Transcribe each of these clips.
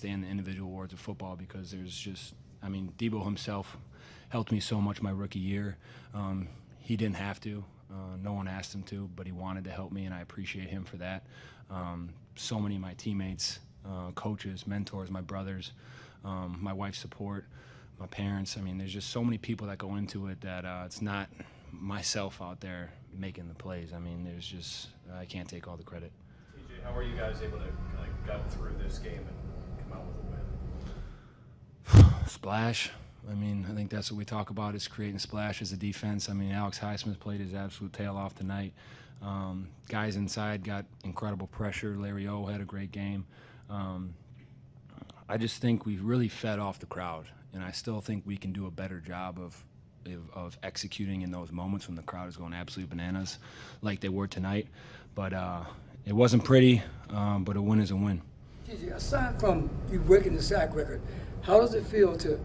stay in the individual awards of football because there's just, I mean, Debo himself helped me so much my rookie year. He didn't have to. No one asked him to, but he wanted to help me, and I appreciate him for that. So many of my teammates, coaches, mentors, my brothers, my wife's support, my parents. I mean, there's just so many people that go into it that it's not myself out there making the plays. I mean, there's just, I can't take all the credit. TJ, how are you guys able to kind of gut through this game and come out with a win? Splash. I mean, I think that's what we talk about, is creating splash as a defense. I mean, Alex Highsmith played his absolute tail off tonight. Guys inside got incredible pressure. Larry O had a great game. I just think we really fed off the crowd, and I still think we can do a better job of executing in those moments when the crowd is going absolute bananas like they were tonight. But it wasn't pretty, but a win is a win. TJ, aside from you breaking the sack record, how does it feel to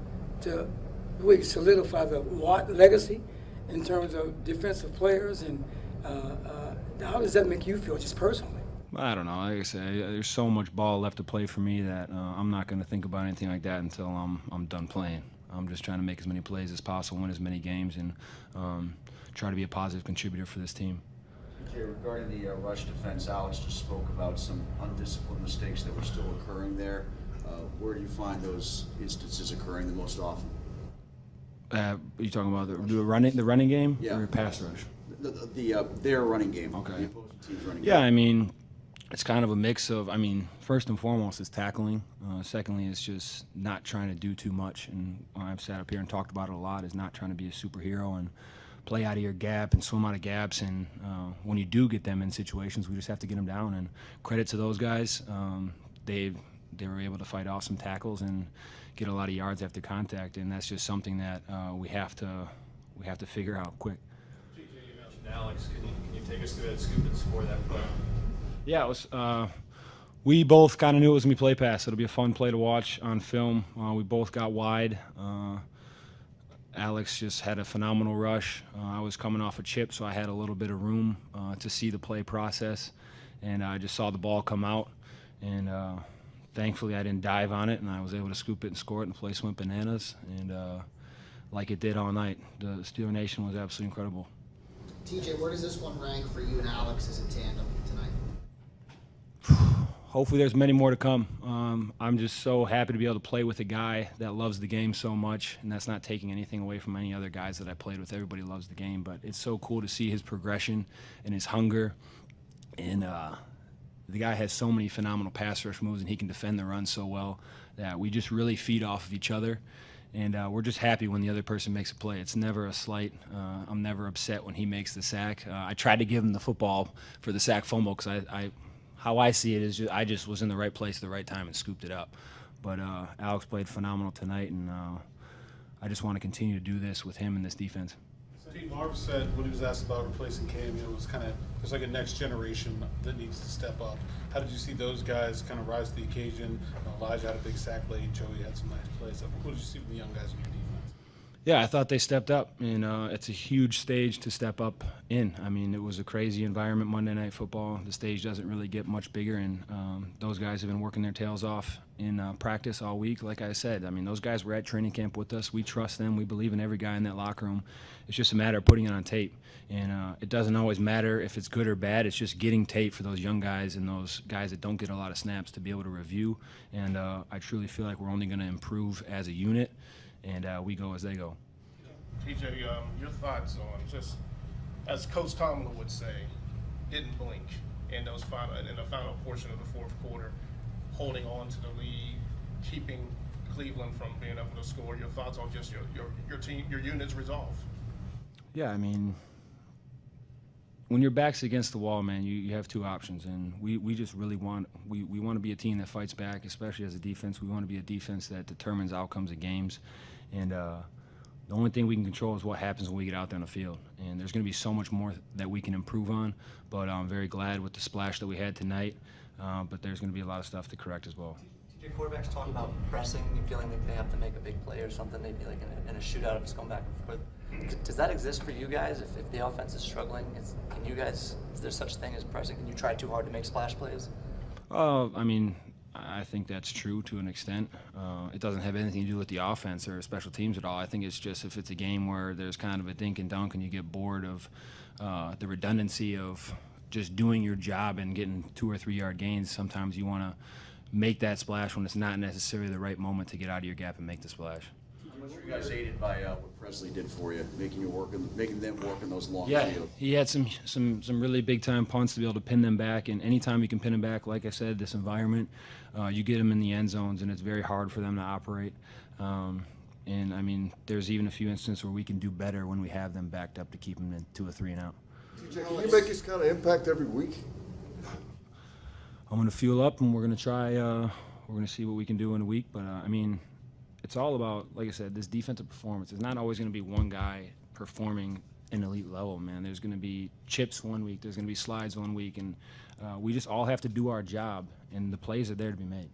really solidify the Watt legacy in terms of defensive players, and how does that make you feel just personally? I don't know. Like I say, there's so much ball left to play for me that I'm not going to think about anything like that until I'm done playing. I'm just trying to make as many plays as possible, win as many games, and try to be a positive contributor for this team. Regarding the rush defense, Alex just spoke about some undisciplined mistakes that were still occurring there. Where do you find those instances occurring the most often? Are you talking about the running game, yeah, or pass rush? Their running game. Okay. The opposing team's running Yeah, game. I mean, it's kind of a mix of, I mean, first and foremost, it's tackling. Secondly, it's just not trying to do too much. And I've sat up here and talked about it a lot, is not trying to be a superhero and play out of your gap and swim out of gaps. And when you do get them in situations, we just have to get them down. And credit to those guys. They were able to fight off some tackles and get a lot of yards after contact. And that's just something that we have to figure out quick. TJ, you mentioned Alex. Can you take us through that scoop and score that play? Yeah, it was. We both kind of knew it was going to be play pass. It'll be a fun play to watch on film. We both got wide. Alex just had a phenomenal rush. I was coming off a chip, so I had a little bit of room to see the play process. And I just saw the ball come out. And thankfully, I didn't dive on it, and I was able to scoop it and score it, and the place went bananas. And like it did all night, the Steeler Nation was absolutely incredible. TJ, where does this one rank for you and Alex as a tandem tonight? Hopefully there's many more to come. I'm just so happy to be able to play with a guy that loves the game so much, and that's not taking anything away from any other guys that I played with. Everybody loves the game, but it's so cool to see his progression and his hunger. And the guy has so many phenomenal pass rush moves, and he can defend the run so well that we just really feed off of each other. And we're just happy when the other person makes a play. It's never a slight. I'm never upset when he makes the sack. I tried to give him the football for the sack fumble because how I see it is I just was in the right place at the right time and scooped it up. But Alex played phenomenal tonight, and I just want to continue to do this with him and this defense. Steve Marv said when he was asked about replacing Cam, it was kind of, there's like a next generation that needs to step up. How did you see those guys kind of rise to the occasion? Elijah had a big sack late. Joey had some nice plays. What did you see from the young guys in your defense? Yeah, I thought they stepped up, and it's a huge stage to step up in. I mean, it was a crazy environment, Monday Night Football. The stage doesn't really get much bigger, and those guys have been working their tails off in practice all week. Like I said, I mean, those guys were at training camp with us. We trust them. We believe in every guy in that locker room. It's just a matter of putting it on tape, and it doesn't always matter if it's good or bad. It's just getting tape for those young guys and those guys that don't get a lot of snaps to be able to review, and I truly feel like we're only going to improve as a unit, and we go as they go. TJ, your thoughts on just, as Coach Tomlin would say, didn't blink in the final portion of the fourth quarter, holding on to the lead, keeping Cleveland from being able to score. Your thoughts on just your team, your unit's resolve? Yeah, I mean, when your back's against the wall, man, you have two options, and we just really want to be a team that fights back, especially as a defense. We want to be a defense that determines outcomes of games, and the only thing we can control is what happens when we get out there on the field. And there's going to be so much more that we can improve on, but I'm very glad with the splash that we had tonight, but there's going to be a lot of stuff to correct as well. Your quarterbacks talking about pressing and feeling like they have to make a big play or something, maybe like in a shootout if it's going back and forth. Does that exist for you guys if the offense is struggling? Is there such thing as pressing? Can you try too hard to make splash plays? I mean, I think that's true to an extent. It doesn't have anything to do with the offense or special teams at all. I think it's just if it's a game where there's kind of a dink and dunk and you get bored of the redundancy of just doing your job and getting 2 or 3 yard gains, sometimes you want to make that splash when it's not necessarily the right moment to get out of your gap and make the splash. How much were you guys aided by what Presley did for you, making them work in those long Yeah, fields? he had some really big time punts to be able to pin them back, and anytime you can pin them back, like I said, this environment, you get them in the end zones, and it's very hard for them to operate. And I mean, there's even a few instances where we can do better when we have them backed up to keep them in 2 or 3 and out. TJ, can you make this kind of impact every week? I'm going to fuel up, and we're going to try. We're going to see what we can do in a week. But I mean, it's all about, like I said, this defensive performance. It's not always going to be one guy performing an elite level, man. There's going to be chips one week. There's going to be slides one week, and we just all have to do our job, and the plays are there to be made.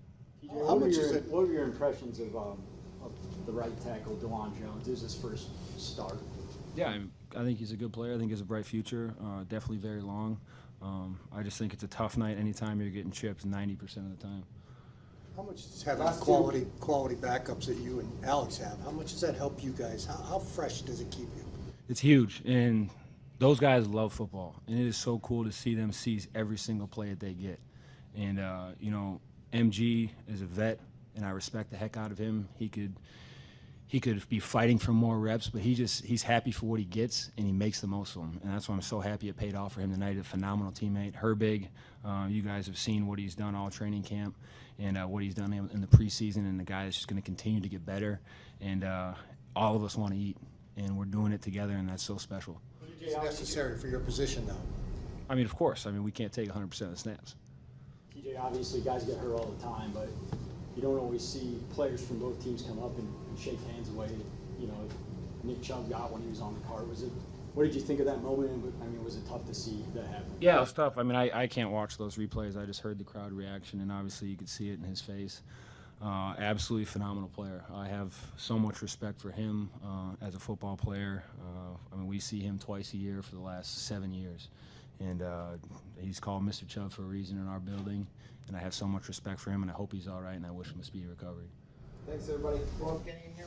What were your impressions of the right tackle, DeJuan Jones? This is his first start. Yeah, I think he's a good player. I think he has a bright future. Definitely very long. I just think it's a tough night anytime you're getting chips 90% of the time. How much does having quality backups that you and Alex have, how much does that help you guys? How fresh does it keep you? It's huge, and those guys love football, and it is so cool to see them seize every single play that they get. And, you know, MG is a vet, and I respect the heck out of him. He could be fighting for more reps, but he's happy for what he gets, and he makes the most of them. And that's why I'm so happy it paid off for him tonight. A phenomenal teammate. Herbig, you guys have seen what he's done all training camp and what he's done in the preseason, and the guy that's just going to continue to get better. And all of us want to eat, and we're doing it together, and that's so special. It's necessary for your position, though. I mean, of course. I mean, we can't take 100% of the snaps. TJ, obviously guys get hurt all the time, but you don't always see players from both teams come up and shake hands away. You know, Nick Chubb got when he was on the cart. What did you think of that moment? I mean, was it tough to see that happen? Yeah, it was tough. I mean, I can't watch those replays. I just heard the crowd reaction, and obviously you could see it in his face. Absolutely phenomenal player. I have so much respect for him as a football player. I mean, we see him twice a year for the last 7 years. And he's called Mr. Chubb for a reason in our building. And I have so much respect for him, and I hope he's all right, and I wish him a speedy recovery. Thanks, everybody. Game here,